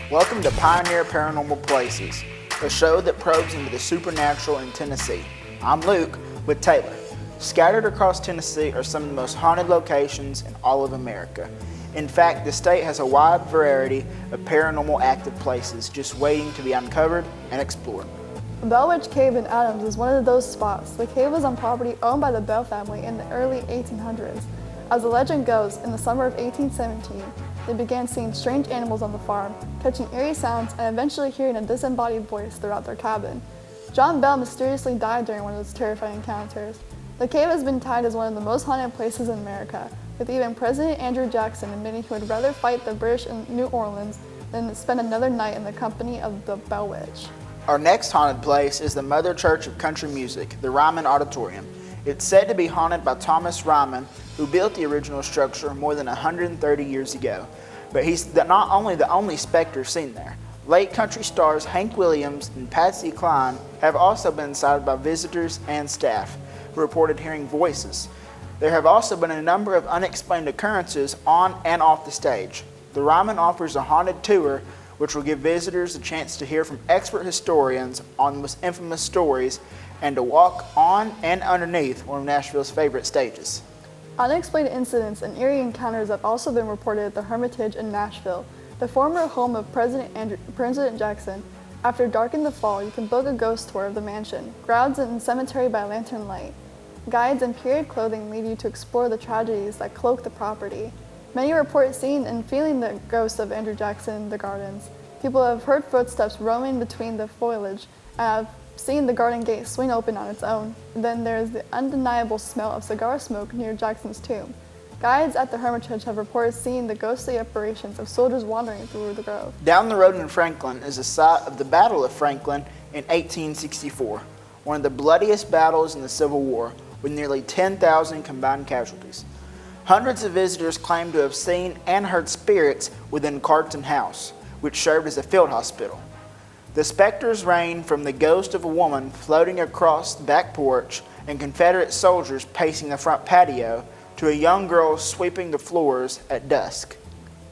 Welcome to Pioneer Paranormal Places, a show that probes into the supernatural in Tennessee. I'm Luke with Taylor. Scattered across Tennessee are some of the most haunted locations in all of America. In fact, the state has a wide variety of paranormal active places just waiting to be uncovered and explored. The Bell Witch Cave in Adams is one of those spots. The cave was on property owned by the Bell family in the early 1800s. As the legend goes, in the summer of 1817, they began seeing strange animals on the farm, catching eerie sounds, and eventually hearing a disembodied voice throughout their cabin. John Bell mysteriously died during one of those terrifying encounters. The cave has been tied as one of the most haunted places in America, with even President Andrew Jackson admitting he would rather fight the British in New Orleans than spend another night in the company of the Bell Witch. Our next haunted place is the Mother Church of Country Music, the Ryman Auditorium. It's said to be haunted by Thomas Ryman, who built the original structure more than 130 years ago. But he's not only the only specter seen there. Late country stars Hank Williams and Patsy Cline have also been sighted by visitors and staff who reported hearing voices. There have also been a number of unexplained occurrences on and off the stage. The Ryman offers a haunted tour which will give visitors a chance to hear from expert historians on the most infamous stories and to walk on and underneath one of Nashville's favorite stages. Unexplained incidents and eerie encounters have also been reported at the Hermitage in Nashville, the former home of President Jackson. After dark in the fall, you can book a ghost tour of the mansion, grounds and cemetery by lantern light. Guides in period clothing lead you to explore the tragedies that cloak the property. Many report seeing and feeling the ghost of Andrew Jackson in the gardens. People have heard footsteps roaming between the foliage and have seen the garden gate swing open on its own. Then there is the undeniable smell of cigar smoke near Jackson's tomb. Guides at the Hermitage have reported seeing the ghostly apparitions of soldiers wandering through the grove. Down the road in Franklin is the site of the Battle of Franklin in 1864, one of the bloodiest battles in the Civil War, with nearly 10,000 combined casualties. Hundreds of visitors claim to have seen and heard spirits within Carton House, which served as a field hospital. The specters range from the ghost of a woman floating across the back porch and Confederate soldiers pacing the front patio to a young girl sweeping the floors at dusk.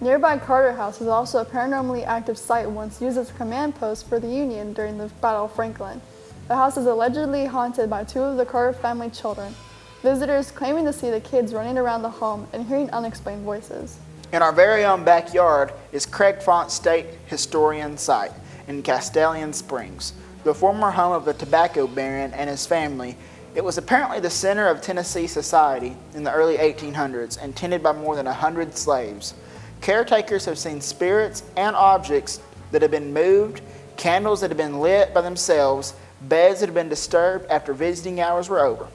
Nearby Carter House is also a paranormally active site once used as a command post for the Union during the Battle of Franklin. The house is allegedly haunted by two of the Carter family children, visitors claiming to see the kids running around the home and hearing unexplained voices. In our very own backyard is Craig Font State Historian Site in Castellian Springs, the former home of the tobacco baron and his family. It was apparently the center of Tennessee society in the early 1800s and tended by more than 100 slaves. Caretakers have seen spirits and objects that have been moved, candles that have been lit by themselves, beds that have been disturbed after visiting hours were over.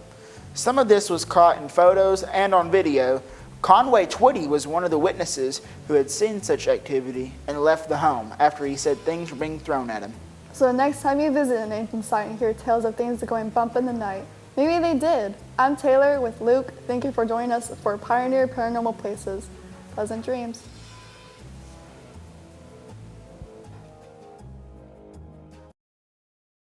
Some of this was caught in photos and on video. Conway Twitty was one of the witnesses who had seen such activity and left the home after he said things were being thrown at him. So the next time you visit an ancient site and hear tales of things going bump in the night, maybe they did. I'm Taylor with Luke. Thank you for joining us for Pioneer Paranormal Places. Pleasant dreams.